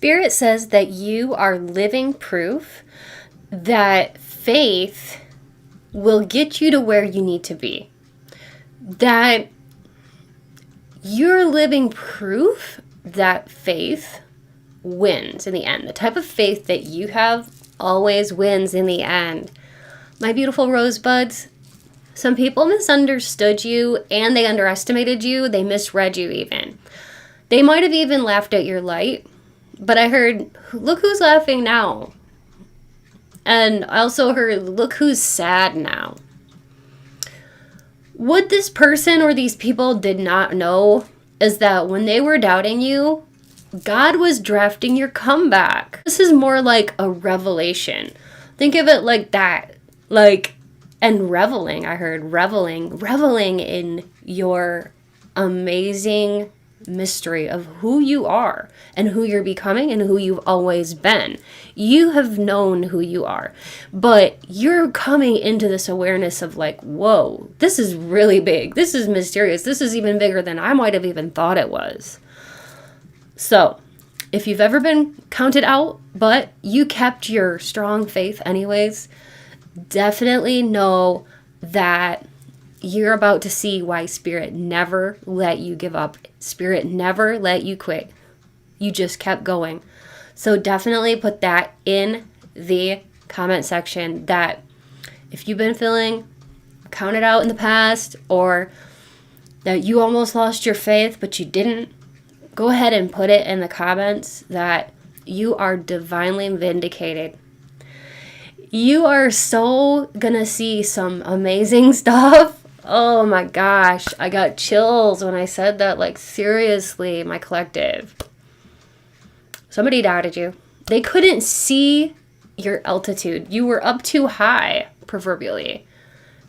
Spirit says that you are living proof that faith will get you to where you need to be. That you're living proof that faith wins in the end. The type of faith that you have always wins in the end. My beautiful rosebuds, some people misunderstood you and they underestimated you. They misread you even. They might have even laughed at your light, but I heard, look who's laughing now. And I also heard, look who's sad now. What this person or these people did not know is that when they were doubting you, God was drafting your comeback. This is more like a revelation. Think of it like that. And reveling, I heard reveling in your amazing mystery of who you are and who you're becoming and who you've always been. You have known who you are, but you're coming into this awareness of like, whoa, this is really big. This is mysterious. This is even bigger than I might have even thought it was. So if you've ever been counted out, but you kept your strong faith anyways, definitely know that you're about to see why Spirit never let you give up. Spirit never let you quit. You just kept going. So definitely put that in the comment section, that if you've been feeling counted out in the past, or that you almost lost your faith but you didn't, go ahead and put it in the comments that you are divinely vindicated. You are so gonna see some amazing stuff. Oh my gosh, I got chills when I said that. Like, seriously, my collective. Somebody doubted you. They couldn't see your altitude. You were up too high, proverbially.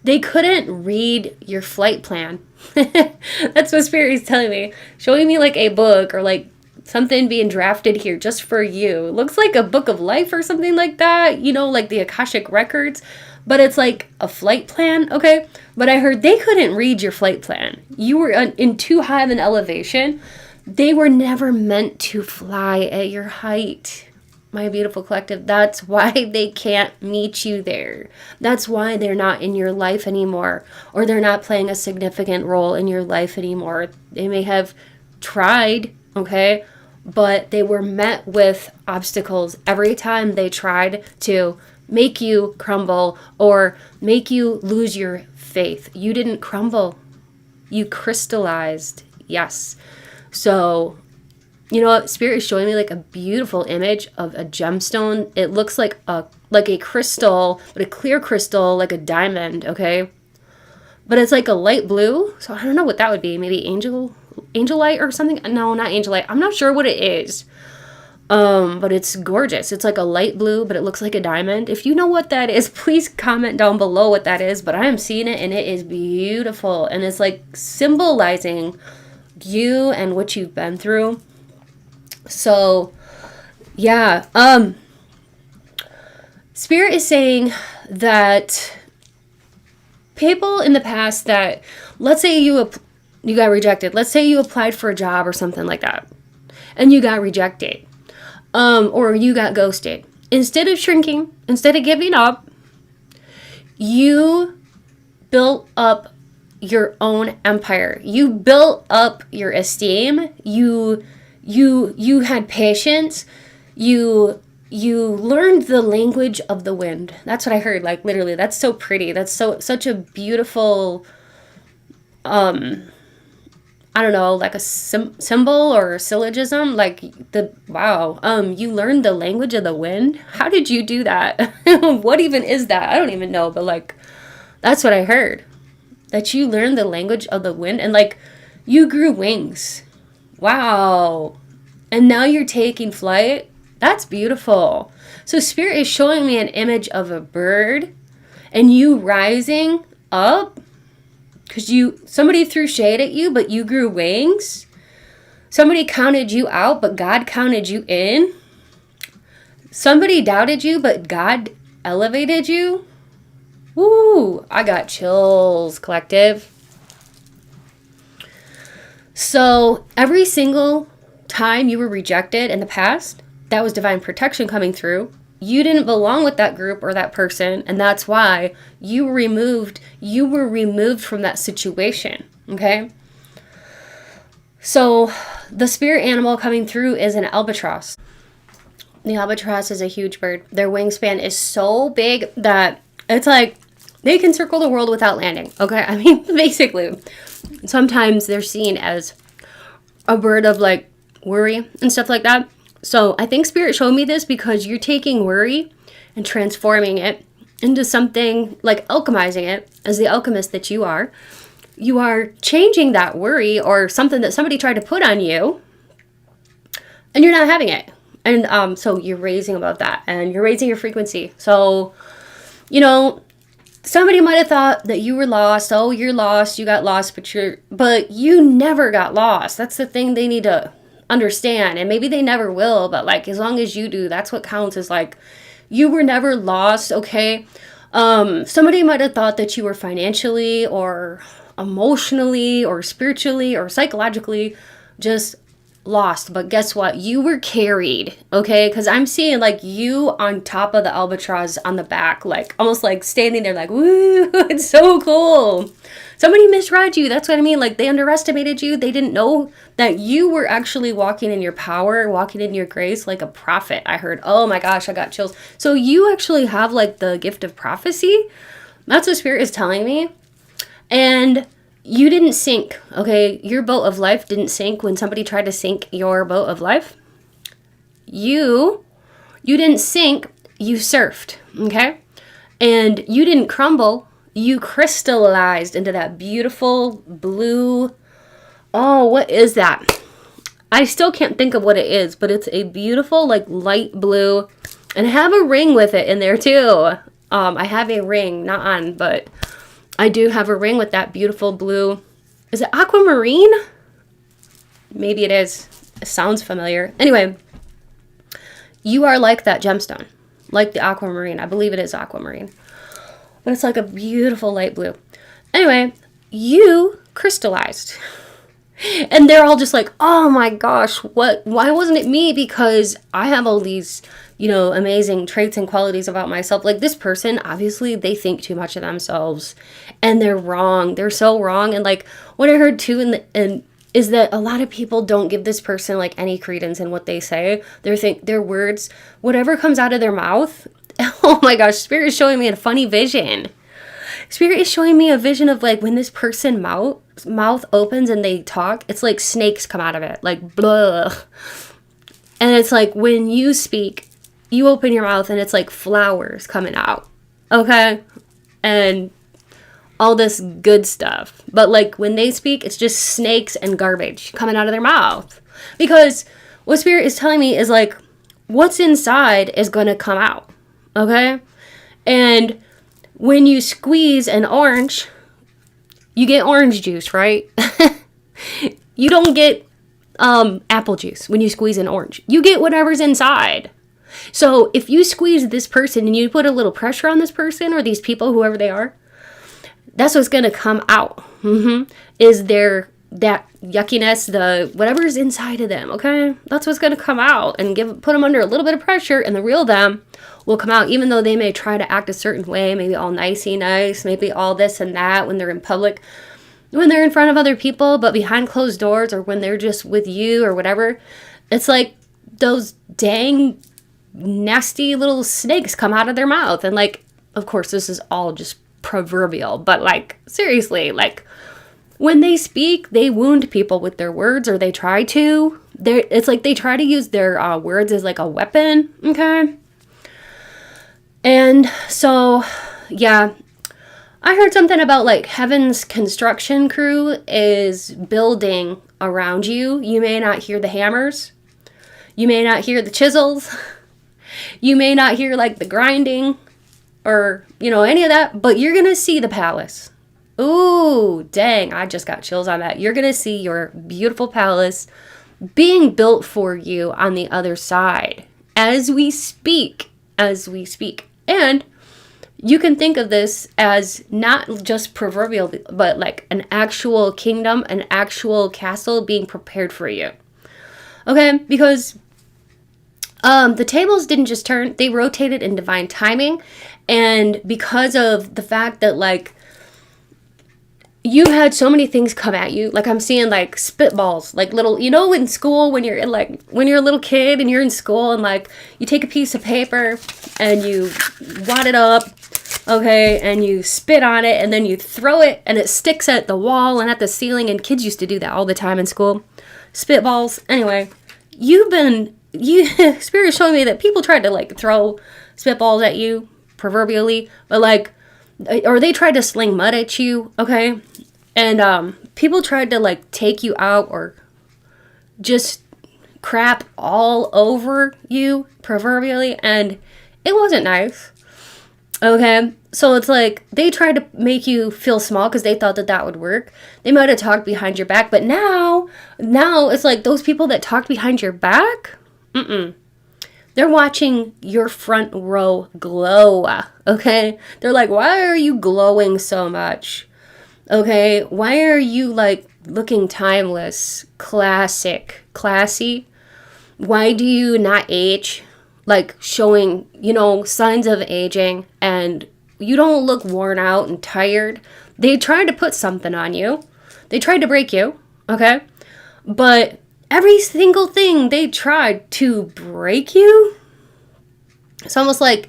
They couldn't read your flight plan. That's what Spirit is telling me. Showing me like a book or like something being drafted here just for you. It looks like a book of life or something like that. You know, like the Akashic records. But it's like a flight plan, okay? But I heard they couldn't read your flight plan. You were in too high of an elevation. They were never meant to fly at your height, my beautiful collective. That's why they can't meet you there. That's why they're not in your life anymore, or they're not playing a significant role in your life anymore. They may have tried, okay? But they were met with obstacles every time they tried to make you crumble or make you lose your faith. You didn't crumble. You crystallized. Yes. So, you know what? Spirit is showing me like a beautiful image of a gemstone. It looks like a crystal, but a clear crystal, like a diamond, okay? But it's like a light blue. So I don't know what that would be. Maybe angel light or something? No, not angel light. I'm not sure what it is. But it's gorgeous. It's like a light blue, but it looks like a diamond. If you know what that is, please comment down below what that is. But I am seeing it and it is beautiful. And it's like symbolizing you and what you've been through. So, yeah. Spirit is saying that people in the past that, let's say you got rejected. Let's say you applied for a job or something like that, and you got rejected. Or you got ghosted. Instead of shrinking, instead of giving up, you built up your own empire. You built up your esteem. You had patience. You learned the language of the wind. That's what I heard. Like, literally, that's so pretty. That's such a beautiful, I don't know, like a symbol or a syllogism, like wow. You learned the language of the wind. How did you do that? What even is that? I don't even know, but like, that's what I heard. That you learned the language of the wind and like, you grew wings. Wow. And now you're taking flight. That's beautiful. So Spirit is showing me an image of a bird and you rising up. Because somebody threw shade at you, but you grew wings. Somebody counted you out, but God counted you in. Somebody doubted you, but God elevated you. Woo, I got chills, collective. So every single time you were rejected in the past, that was divine protection coming through. You didn't belong with that group or that person, and that's why you were removed from that situation, okay? So the spirit animal coming through is an albatross. The albatross is a huge bird. Their wingspan is so big that it's like they can circle the world without landing, okay? I mean, basically. Sometimes they're seen as a bird of like worry and stuff like that. So I think Spirit showed me this because you're taking worry and transforming it into something, like alchemizing it as the alchemist that you are. You are changing that worry or something that somebody tried to put on you, and you're not having it. And so you're raising above that, and you're raising your frequency. So, you know, somebody might have thought that you were lost. Oh, you're lost. You got lost, but you never got lost. That's the thing they need to understand. And maybe they never will, but like, as long as you do, that's what counts. Is like, you were never lost, okay? Somebody might have thought that you were financially or emotionally or spiritually or psychologically just lost, but guess what? You were carried, okay? Because I'm seeing like you on top of the albatross on the back, like almost like standing there like, woo, it's so cool. Somebody misread you. That's what I mean. Like, they underestimated you. They didn't know that you were actually walking in your power, walking in your grace like a prophet. I heard, oh my gosh, I got chills. So you actually have like the gift of prophecy. That's what Spirit is telling me. And you didn't sink, okay? Your boat of life didn't sink when somebody tried to sink your boat of life. You didn't sink, you surfed, okay? And you didn't crumble. You crystallized into that beautiful blue, oh, what is that? I still can't think of what it is, but it's a beautiful, like, light blue, and I have a ring with it in there, too. I have a ring, not on, but I do have a ring with that beautiful blue. Is it aquamarine? Maybe it is. It sounds familiar. Anyway, you are like that gemstone, like the aquamarine. I believe it is aquamarine. But it's like a beautiful light blue. Anyway, you crystallized. And they're all just like, oh my gosh, why wasn't it me? Because I have all these, you know, amazing traits and qualities about myself. Like, this person, obviously, they think too much of themselves. And they're wrong. They're so wrong. And like, what I heard too is that a lot of people don't give this person like any credence in what they say. Their words, whatever comes out of their mouth. Oh my gosh, Spirit is showing me a funny vision. Spirit is showing me a vision of like when this person mouth opens and they talk, it's like snakes come out of it, like blah. And it's like when you speak, you open your mouth and it's like flowers coming out, okay? And all this good stuff. But like when they speak, it's just snakes and garbage coming out of their mouth. Because what Spirit is telling me is like, what's inside is going to come out. Okay? And when you squeeze an orange, you get orange juice, right? You don't get apple juice when you squeeze an orange. You get whatever's inside. So if you squeeze this person and you put a little pressure on this person or these people, whoever they are, that's what's going to come out. Is that yuckiness, the whatever's inside of them, okay? That's what's going to come out and put them under a little bit of pressure, and the real them will come out, even though they may try to act a certain way, maybe all nicey nice, maybe all this and that when they're in public, when they're in front of other people, but behind closed doors or when they're just with you or whatever. It's like those dang nasty little snakes come out of their mouth. And like, of course, this is all just proverbial, but like, seriously, like, when they speak, they wound people with their words, or they try to. It's like they try to use their words as like a weapon, okay? And so, yeah, I heard something about like heaven's construction crew is building around you. You may not hear the hammers. You may not hear the chisels. You may not hear like the grinding or, you know, any of that, but you're going to see the palace. Ooh, dang, I just got chills on that. You're going to see your beautiful palace being built for you on the other side as we speak. And you can think of this as not just proverbial, but like an actual kingdom, an actual castle being prepared for you. Okay, because The tables didn't just turn, they rotated in divine timing. And because of the fact that, like, you had so many things come at you, like I'm seeing like spitballs, like little, you know, in school when you're when you're a little kid and you're in school and like you take a piece of paper and you wad it up, okay, and you spit on it and then you throw it and it sticks at the wall and at the ceiling, and kids used to do that all the time in school. Spitballs. Anyway, Spirit is showing me that people tried to like throw spitballs at you, proverbially, but like, or they tried to sling mud at you, okay? And people tried to like take you out or just crap all over you, proverbially, and it wasn't nice, okay? So it's like they tried to make you feel small because they thought that that would work. They might have talked behind your back, but now it's like those people that talked behind your back, they're watching your front row glow, okay? They're like, why are you glowing so much? Okay, why are you like looking timeless, classic, classy? Why do you not age? Like showing, you know, signs of aging, and you don't look worn out and tired. They tried to put something on you. They tried to break you, okay? But every single thing they tried to break you, it's almost like,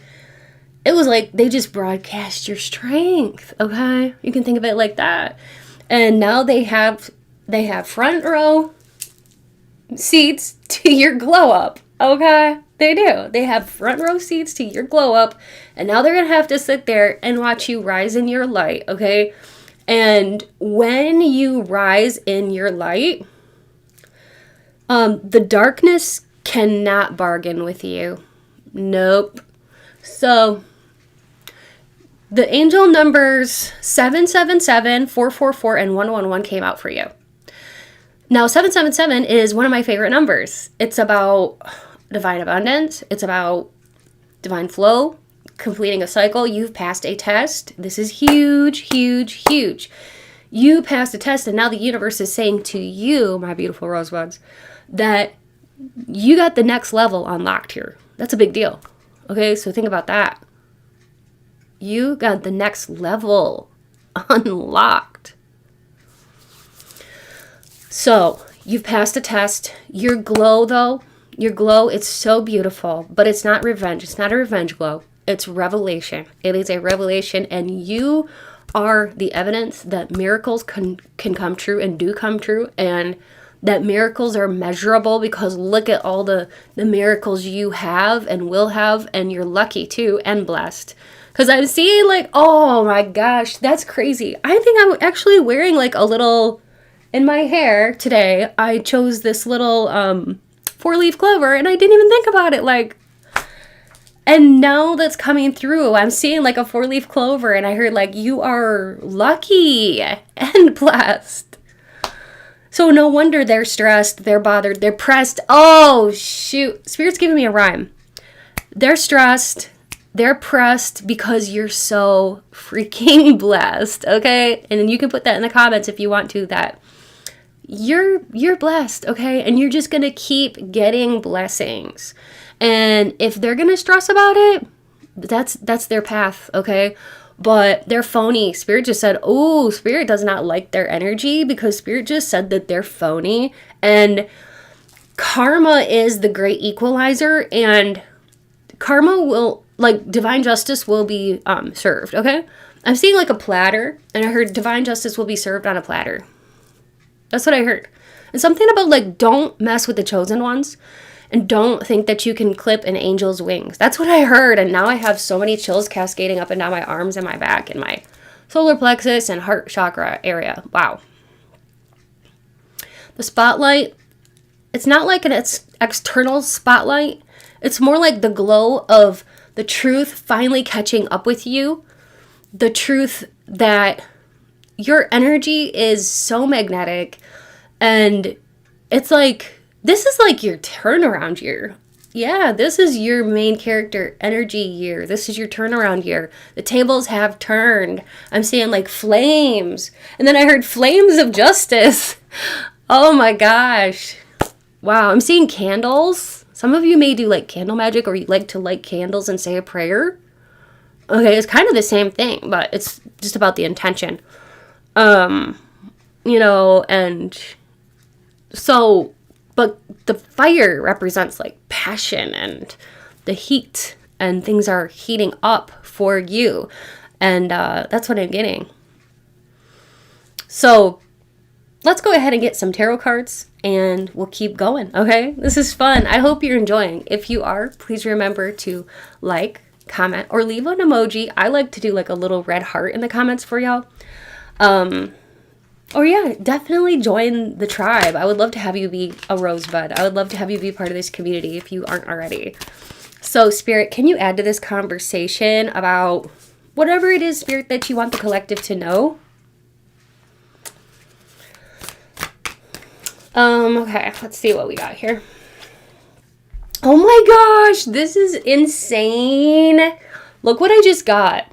it was like they just broadcast your strength, okay? You can think of it like that. And now they have front row seats to your glow up, okay? They do. They have front row seats to your glow up, and now they're going to have to sit there and watch you rise in your light, okay? And when you rise in your light, the darkness cannot bargain with you. Nope. So the angel numbers 777, 444, and 111 came out for you. Now, 777 is one of my favorite numbers. It's about divine abundance. It's about divine flow, completing a cycle. You've passed a test. This is huge, huge, huge. You passed a test, and now the universe is saying to you, my beautiful rosebuds, that you got the next level unlocked here. That's a big deal. Okay, so think about that. You got the next level unlocked. So, you've passed a test. Your glow, though, it's so beautiful, but it's not revenge. It's not a revenge glow. It's revelation. It is a revelation, and you are the evidence that miracles can come true and do come true, and that miracles are measurable, because look at all the miracles you have and will have, and you're lucky too and blessed. Because I'm seeing like, oh my gosh, that's crazy. I think I'm actually wearing like a little, in my hair today, I chose this little 4-leaf clover, and I didn't even think about it, like, and now that's coming through. I'm seeing like a 4-leaf clover, and I heard like, you are lucky and blessed. So no wonder they're stressed, they're bothered, they're pressed. Oh, shoot. Spirit's giving me a rhyme. They're stressed, they're pressed because you're so freaking blessed, okay? And then you can put that in the comments if you want to, that you're blessed, okay? And you're just going to keep getting blessings. And if they're going to stress about it, that's their path, okay? But they're phony. Spirit just said, oh, Spirit does not like their energy, because Spirit just said that they're phony. And karma is the great equalizer, and karma will, like, divine justice will be served, okay? I'm seeing like a platter, and I heard divine justice will be served on a platter. That's what I heard. And something about like, don't mess with the chosen ones, and don't think that you can clip an angel's wings. That's what I heard, and now I have so many chills cascading up and down my arms and my back and my solar plexus and heart chakra area. Wow. The spotlight, it's not like an external spotlight. It's more like the glow of the truth finally catching up with you. The truth that your energy is so magnetic, and it's like, this is like your turnaround year. Yeah, this is your main character energy year. This is your turnaround year. The tables have turned. I'm seeing like flames. And then I heard flames of justice. Oh my gosh. Wow, I'm seeing candles. Some of you may do like candle magic, or you like to light candles and say a prayer. Okay, it's kind of the same thing, but it's just about the intention. You know, and so, but the fire represents like passion and the heat, and things are heating up for you. And that's what I'm getting. So let's go ahead and get some tarot cards and we'll keep going, okay? This is fun. I hope you're enjoying. If you are, please remember to like, comment, or leave an emoji. I like to do like a little red heart in the comments for y'all. Or yeah, definitely join the tribe. I would love to have you be a rosebud. I would love to have you be part of this community if you aren't already. So Spirit, can you add to this conversation about whatever it is, Spirit, that you want the collective to know? Okay, let's see what we got here. Oh my gosh, this is insane. Look what I just got.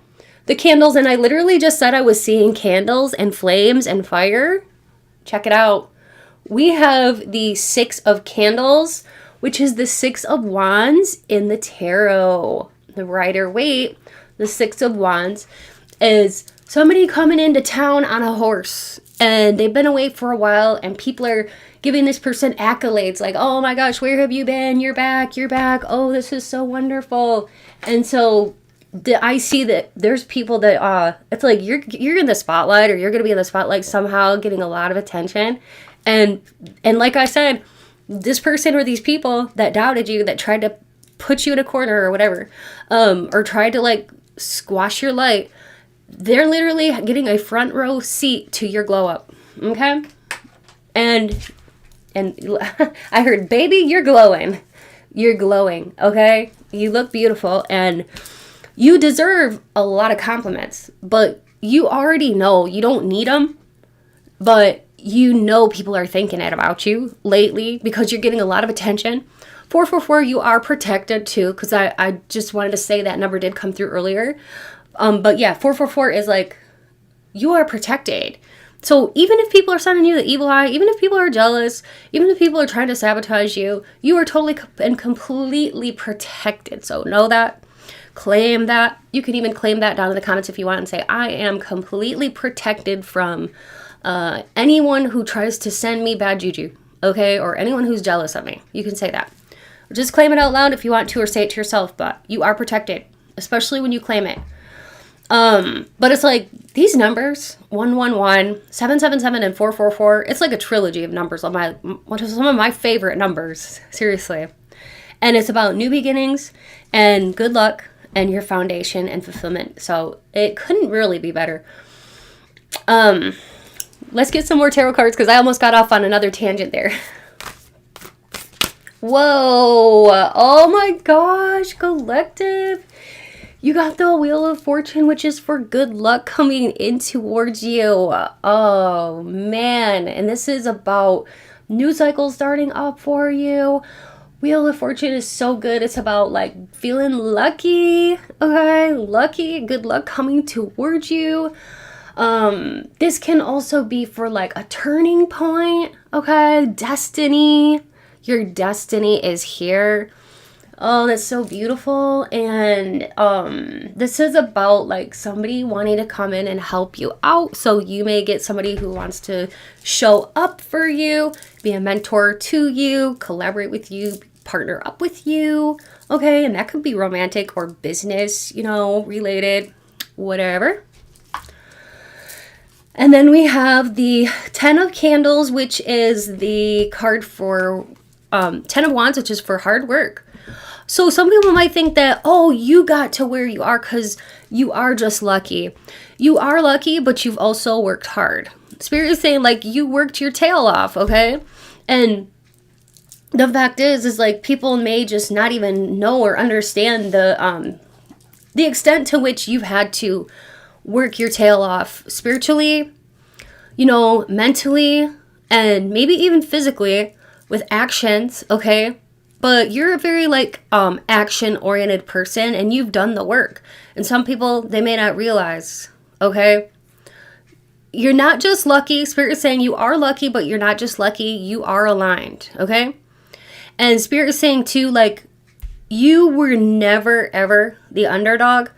The candles, and I literally just said I was seeing candles and flames and fire. Check it out. We have the 6 of Candles, which is the 6 of Wands in the tarot. The Rider-Waite, the 6 of Wands, is somebody coming into town on a horse. And they've been away for a while, and people are giving this person accolades like, oh my gosh, where have you been? You're back, you're back. Oh, this is so wonderful. And so I see that there's people that, it's like you're in the spotlight, or you're going to be in the spotlight somehow, getting a lot of attention. And like I said, this person or these people that doubted you, that tried to put you in a corner or whatever, or tried to like squash your light, they're literally getting a front row seat to your glow up. Okay? And I heard, baby, you're glowing. You're glowing. Okay? You look beautiful, and you deserve a lot of compliments, but you already know you don't need them, but you know people are thinking it about you lately because you're getting a lot of attention. 444, you are protected too, because I just wanted to say that number did come through earlier. But yeah, 444 is like, you are protected. So even if people are sending you the evil eye, even if people are jealous, even if people are trying to sabotage you, you are totally and completely protected. So know that, claim that. You can even claim that down in the comments if you want and say, I am completely protected from anyone who tries to send me bad juju, okay? Or anyone who's jealous of me. You can say that. Just claim it out loud if you want to, or say it to yourself, but you are protected, especially when you claim it. But it's like these numbers, 111, 777, and 444, it's like a trilogy of numbers. Some of my favorite numbers, seriously. And it's about new beginnings and good luck and your foundation and fulfillment. So it couldn't really be better. Let's get some more tarot cards, because I almost got off on another tangent there. Whoa. Oh my gosh, collective. You got the Wheel of Fortune, which is for good luck coming in towards you. Oh, man. And this is about new cycles starting up for you. Wheel of Fortune is so good. It's about, like, feeling lucky. Okay? Lucky. Good luck coming towards you. This can also be for, like, a turning point. Okay? Destiny. Your destiny is here. Oh, that's so beautiful. And this is about like somebody wanting to come in and help you out. So you may get somebody who wants to show up for you, be a mentor to you, collaborate with you, partner up with you. Okay, and that could be romantic or business, you know, related, whatever. And then we have the 10 of Candles, which is the card for 10 of Wands, which is for hard work. So some people might think that, oh, you got to where you are because you are just lucky. You are lucky, but you've also worked hard. Spirit is saying, like, you worked your tail off, okay? And the fact is like, people may just not even know or understand the extent to which you've had to work your tail off spiritually, you know, mentally, and maybe even physically with actions, okay? But you're a very, like, action-oriented person, and you've done the work. And some people, they may not realize, okay? You're not just lucky. Spirit is saying you are lucky, but you're not just lucky. You are aligned, okay? And Spirit is saying too, like, you were never ever the underdog.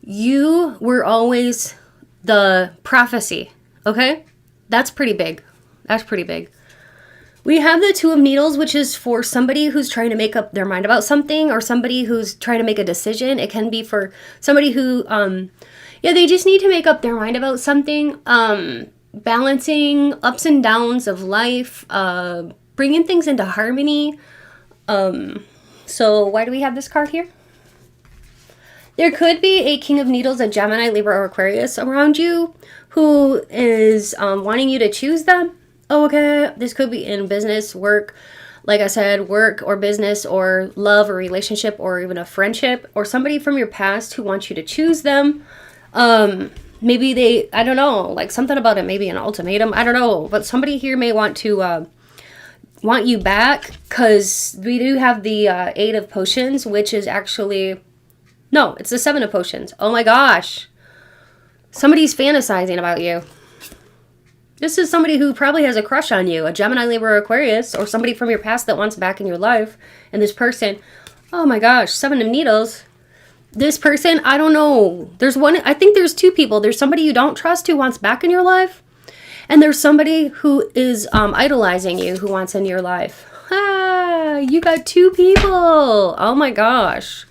You were always the prophecy. Okay? That's pretty big. That's pretty big. We have the Two of Needles, which is for somebody who's trying to make up their mind about something, or somebody who's trying to make a decision. It can be for somebody who, yeah, they just need to make up their mind about something. Balancing ups and downs of life, bringing things into harmony. So why do we have this card here? There could be a King of Needles, a Gemini, Libra, or Aquarius around you who is wanting you to choose them. Oh, okay, this could be in business, work, like I said, work or business or love or relationship or even a friendship, or somebody from your past who wants you to choose them. Maybe they, I don't know, like something about it, maybe an ultimatum, I don't know, but somebody here may want to want you back, because we do have the Eight of Potions, which is actually, no, it's the Seven of Potions. Oh my gosh. Somebody's fantasizing about you. This is somebody who probably has a crush on you, a Gemini, Libra, or Aquarius, or somebody from your past that wants back in your life. And this person, oh my gosh, Seven of Needles. This person, I don't know. There's one, I think there's two people. There's somebody you don't trust who wants back in your life. And there's somebody who is idolizing you, who wants in your life. Ah, you got two people. Oh my gosh.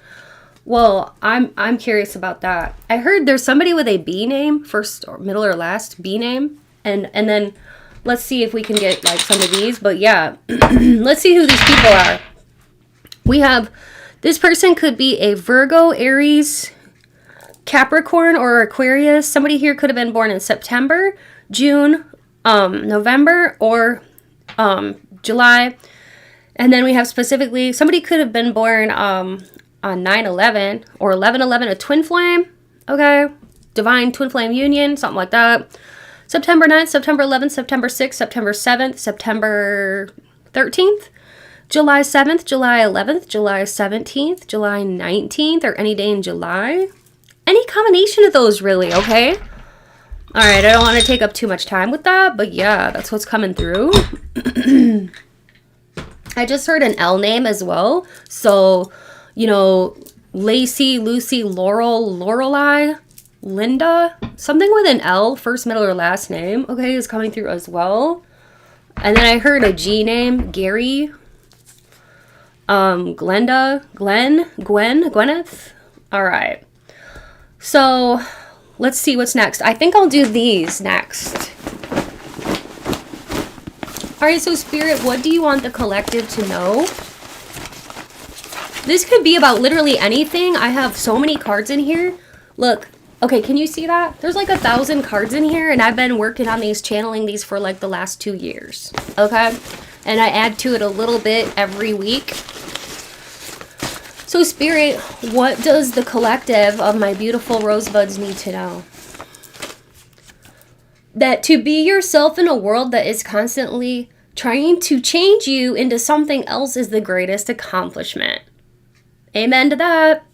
Well, I'm curious about that. I heard there's somebody with a B name, first or middle or last B name. And then let's see if we can get like some of these. But yeah, let's see who these people are. We have, this person could be a Virgo, Aries, Capricorn, or Aquarius. Somebody here could have been born in September, June, November, or July. And then we have specifically, somebody could have been born on 9/11 or 11/11, a twin flame. Okay, divine twin flame union, something like that. September 9th, September 11th, September 6th, September 7th, September 13th, July 7th, July 11th, July 17th, July 19th, or any day in July. Any combination of those, really, okay? All right, I don't want to take up too much time with that, but yeah, that's what's coming through. I just heard an L name as well. So, you know, Lacey, Lucy, Laurel, Lorelei, Linda, something with an L, first, middle, or last name, okay, is coming through as well. And then I heard a G name, Gary, Glenda, Glenn, Gwen, Gwyneth. All right. So let's see what's next. I think I'll do these next. All right, so Spirit, what do you want the collective to know? This could be about literally anything. I have so many cards in here. Look. Okay, can you see that? There's like 1,000 cards in here, and I've been working on these, channeling these for like the last 2 years. Okay? And I add to it a little bit every week. So Spirit, what does the collective of my beautiful rosebuds need to know? That to be yourself in a world that is constantly trying to change you into something else is the greatest accomplishment. Amen to that.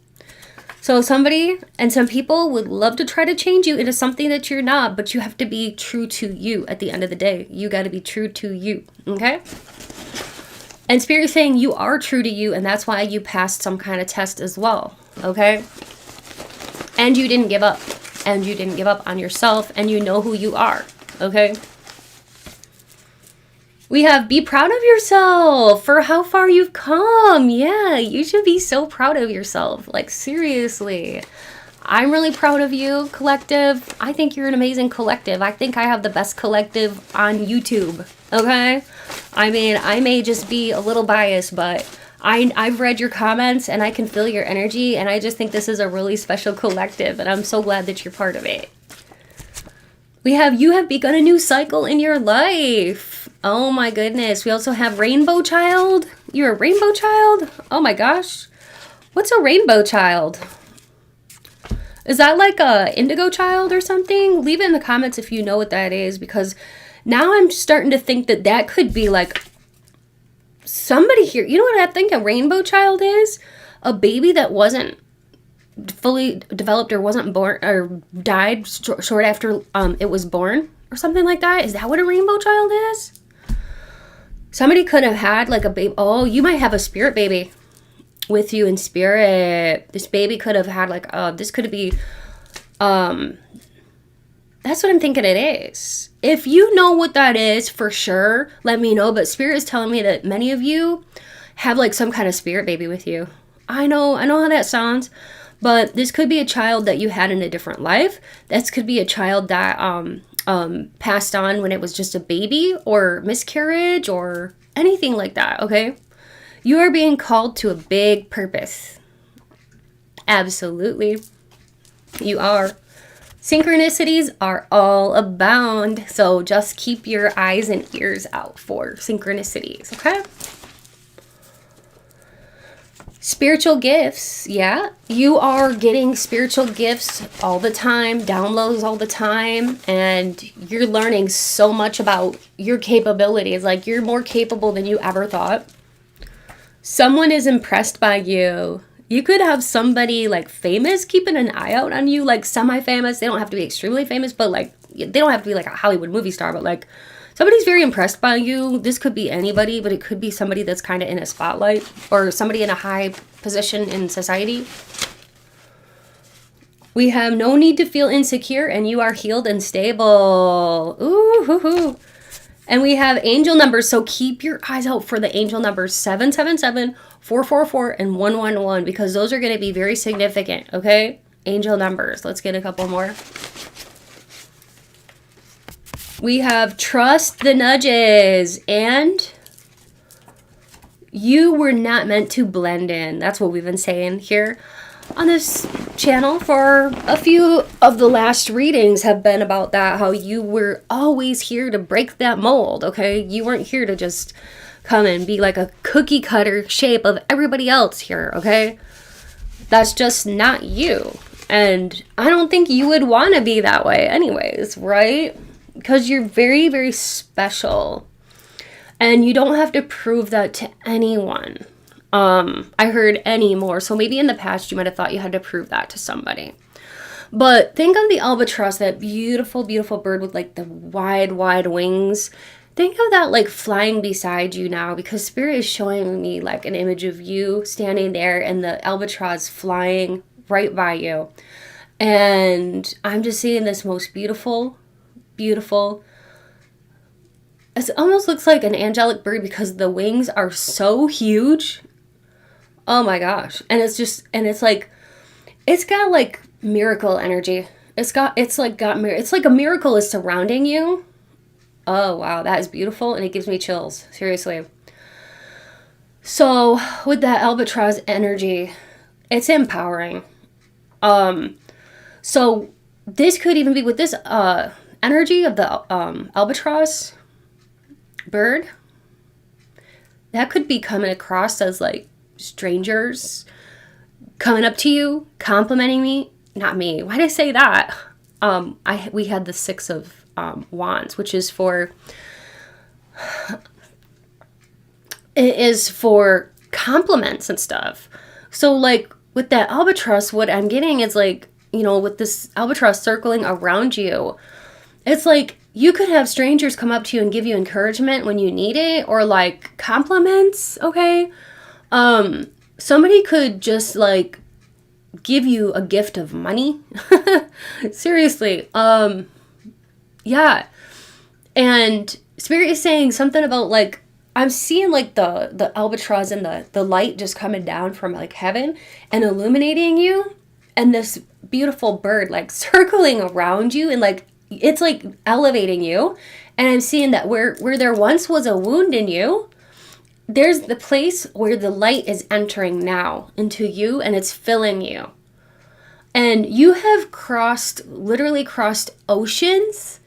So somebody and some people would love to try to change you into something that you're not, but you have to be true to you at the end of the day. You got to be true to you, okay? And Spirit is saying you are true to you, and that's why you passed some kind of test as well, okay? And you didn't give up. And you didn't give up on yourself, and you know who you are, okay? We have be proud of yourself for how far you've come. Yeah, you should be so proud of yourself. Like, seriously. I'm really proud of you, collective. I think you're an amazing collective. I think I have the best collective on YouTube, okay? I mean, I may just be a little biased, but I've read your comments and I can feel your energy, and I just think this is a really special collective, and I'm so glad that you're part of it. We have, you have begun a new cycle in your life. Oh my goodness. We also have Rainbow Child. You're a Rainbow Child? Oh my gosh. What's a Rainbow Child? Is that like a Indigo Child or something? Leave it in the comments if you know what that is, because now I'm starting to think that that could be like somebody here. You know what I think a Rainbow Child is? A baby that wasn't fully developed or wasn't born or died short after it was born or something like that. Is that what a Rainbow Child is? Somebody could have had like a baby. Oh, you might have a spirit baby with you in spirit. This baby could have had like, this could be, that's what I'm thinking it is. If you know what that is for sure, let me know. But spirit is telling me that many of you have like some kind of spirit baby with you. I know how that sounds, but this could be a child that you had in a different life. This could be a child that passed on when it was just a baby, or miscarriage, or anything like that, okay? You are being called to a big purpose. Absolutely. You are. Synchronicities are all abound, so just keep your eyes and ears out for synchronicities, okay? Spiritual gifts, yeah. You are getting spiritual gifts all the time, downloads all the time, and you're learning so much about your capabilities. Like, you're more capable than you ever thought. Someone is impressed by you. You could have somebody like famous keeping an eye out on you, like semi-famous. They don't have to be extremely famous, but like, they don't have to be like a Hollywood movie star, but like, somebody's very impressed by you. This could be anybody, but it could be somebody that's kind of in a spotlight, or somebody in a high position in society. We have no need to feel insecure, and you are healed and stable. Ooh, hoo, hoo. And we have angel numbers, so keep your eyes out for the angel numbers 777, 444, and 111, because those are going to be very significant, okay? Angel numbers. Let's get a couple more. We have trust the nudges, and you were not meant to blend in. That's what we've been saying here on this channel for a few of the last readings have been about that, how you were always here to break that mold, okay? You weren't here to just come and be like a cookie cutter shape of everybody else here, okay? That's just not you. And I don't think you would want to be that way anyways, right? Because you're very, very special. And you don't have to prove that to anyone. I heard any more. So maybe in the past you might have thought you had to prove that to somebody. But think of the albatross, that beautiful, beautiful bird with like the wide, wide wings. Think of that like flying beside you now, because Spirit is showing me like an image of you standing there and the albatross flying right by you. And I'm just seeing this most beautiful, beautiful. It almost looks like an angelic bird because the wings are so huge. Oh my gosh. And it's like, it's got like miracle energy. It's like a miracle is surrounding you. Oh wow, that is beautiful, and it gives me chills, seriously. So with that albatross energy, it's empowering. So this could even be with this energy of the albatross bird. That could be coming across as like strangers coming up to you, complimenting me. Not me. Why did I say that? We had the 6 of wands, which is for, it is for compliments and stuff. So like with that albatross, what I'm getting is like, you know, with this albatross circling around you, it's like you could have strangers come up to you and give you encouragement when you need it, or like compliments, okay? Somebody could just like give you a gift of money. Seriously. Yeah. And Spirit is saying something about like, I'm seeing like the albatross and the light just coming down from like heaven and illuminating you, and this beautiful bird like circling around you, and like it's like elevating you. And I'm seeing that where there once was a wound in you, there's the place where the light is entering now into you, and it's filling you. And you have literally crossed oceans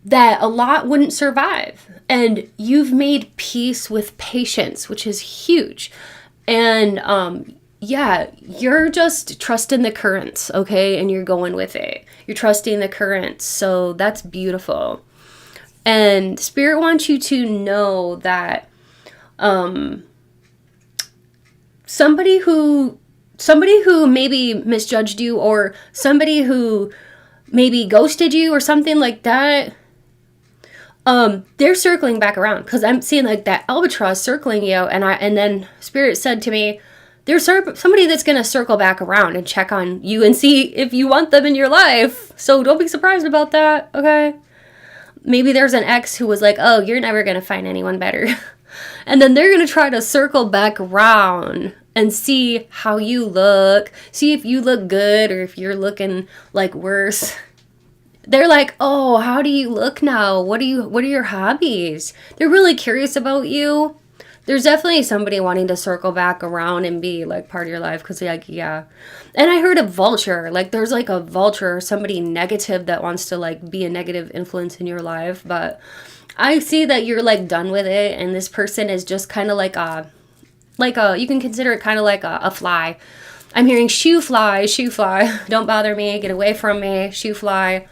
that a lot wouldn't survive. And you've made peace with patience, which is huge. And yeah, you're just trusting the currents, okay? And you're going with it. You're trusting the currents. So that's beautiful. And Spirit wants you to know that somebody who maybe misjudged you, or somebody who maybe ghosted you or something like that, they're circling back around, because I'm seeing like that albatross circling you, and then Spirit said to me, there's somebody that's going to circle back around and check on you and see if you want them in your life. So don't be surprised about that, okay? Maybe there's an ex who was like, oh, you're never going to find anyone better. And then they're going to try to circle back around and see how you look, see if you look good or if you're looking like worse. They're like, oh, how do you look now? What are your hobbies? They're really curious about you. There's definitely somebody wanting to circle back around and be like part of your life, because like, yeah. And I heard a vulture, like there's like a vulture or somebody negative that wants to like be a negative influence in your life. But I see that you're like done with it, and this person is just kind of like a, you can consider it kind of like a fly. I'm hearing shoo fly, don't bother me, get away from me, shoo fly.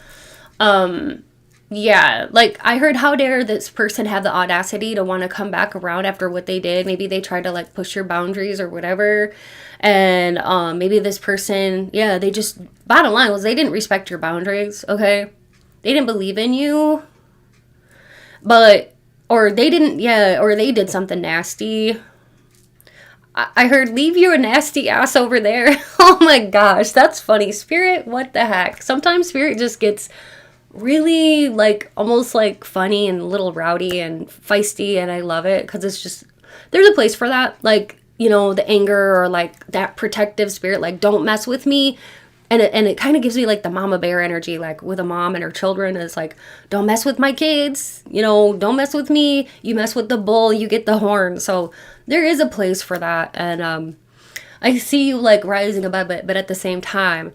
Yeah, like I heard, how dare this person have the audacity to want to come back around after what they did. Maybe they tried to like push your boundaries or whatever. And maybe this person, yeah, they just, bottom line was they didn't respect your boundaries, okay? They didn't believe in you. But, or they did something nasty. I heard, leave your nasty ass over there. Oh my gosh, that's funny. Spirit, what the heck? Sometimes Spirit just gets really like almost like funny and a little rowdy and feisty, and I love it, because it's just, there's a place for that, like, you know, the anger or like that protective spirit, like don't mess with me, and it kind of gives me like the mama bear energy, like with a mom and her children. It's like, don't mess with my kids, you know, don't mess with me, you mess with the bull, you get the horn. So there is a place for that, and I see you like rising above it, but at the same time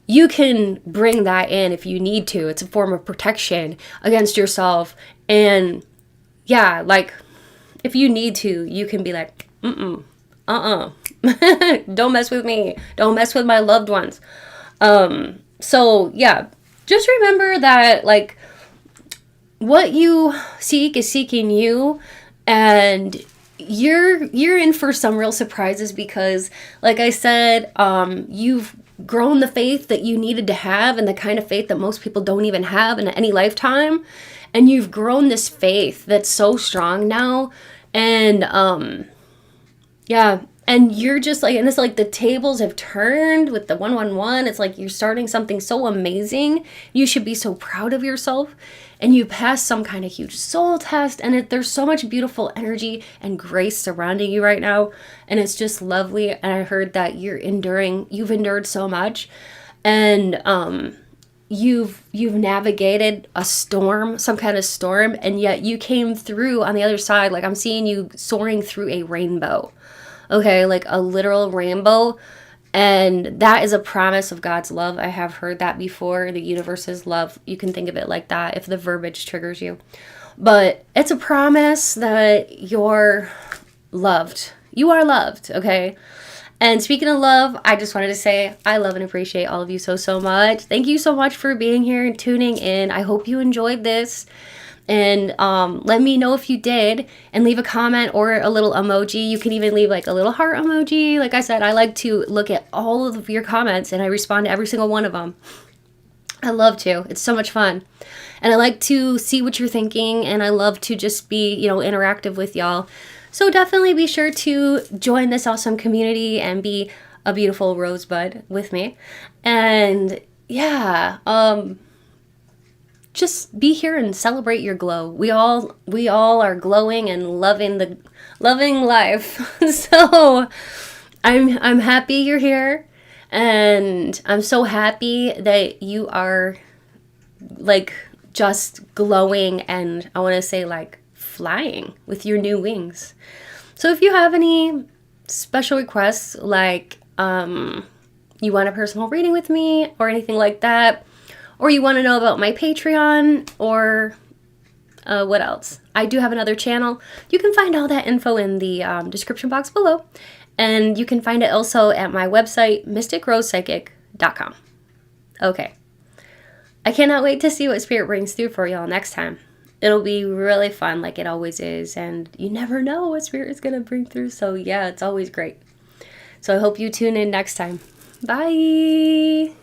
you can bring that in if you need to. It's a form of protection against yourself. And yeah, like if you need to, you can be like, don't mess with me. Don't mess with my loved ones. So yeah, just remember that like what you seek is seeking you, and you're in for some real surprises, because like I said, you've grown the faith that you needed to have, and the kind of faith that most people don't even have in any lifetime. And you've grown this faith that's so strong now. And yeah, and you're just like, and it's like the tables have turned with the 111. It's like you're starting something so amazing. You should be so proud of yourself. And you passed some kind of huge soul test, and there's so much beautiful energy and grace surrounding you right now, and it's just lovely. And I heard that you've endured so much, and you've navigated a storm, some kind of storm, and yet you came through on the other side. Like I'm seeing you soaring through a rainbow, okay, like a literal rainbow. And that is a promise of God's love. I have heard that before. The universe's love. You can think of it like that if the verbiage triggers you. But it's a promise that you're loved. You are loved, okay? And speaking of love, I just wanted to say I love and appreciate all of you so much. Thank you so much for being here and tuning in. I hope you enjoyed this. And let me know if you did, and leave a comment or a little emoji. You can even leave like a little heart emoji. Like I said, I like to look at all of your comments, and I respond to every single one of them. I love to. It's so much fun. And I like to see what you're thinking, and I love to just be, you know, interactive with y'all. So definitely be sure to join this awesome community and be a beautiful rosebud with me. And yeah, just be here and celebrate your glow. We all are glowing and loving life. So I'm happy you're here, and I'm so happy that you are like just glowing, and I want to say like flying with your new wings. So if you have any special requests, like you want a personal reading with me or anything like that, or you want to know about my Patreon, or what else? I do have another channel. You can find all that info in the description box below. And you can find it also at my website, mysticrosepsychic.com. Okay. I cannot wait to see what Spirit brings through for y'all next time. It'll be really fun, like it always is. And you never know what Spirit is going to bring through. So yeah, it's always great. So I hope you tune in next time. Bye.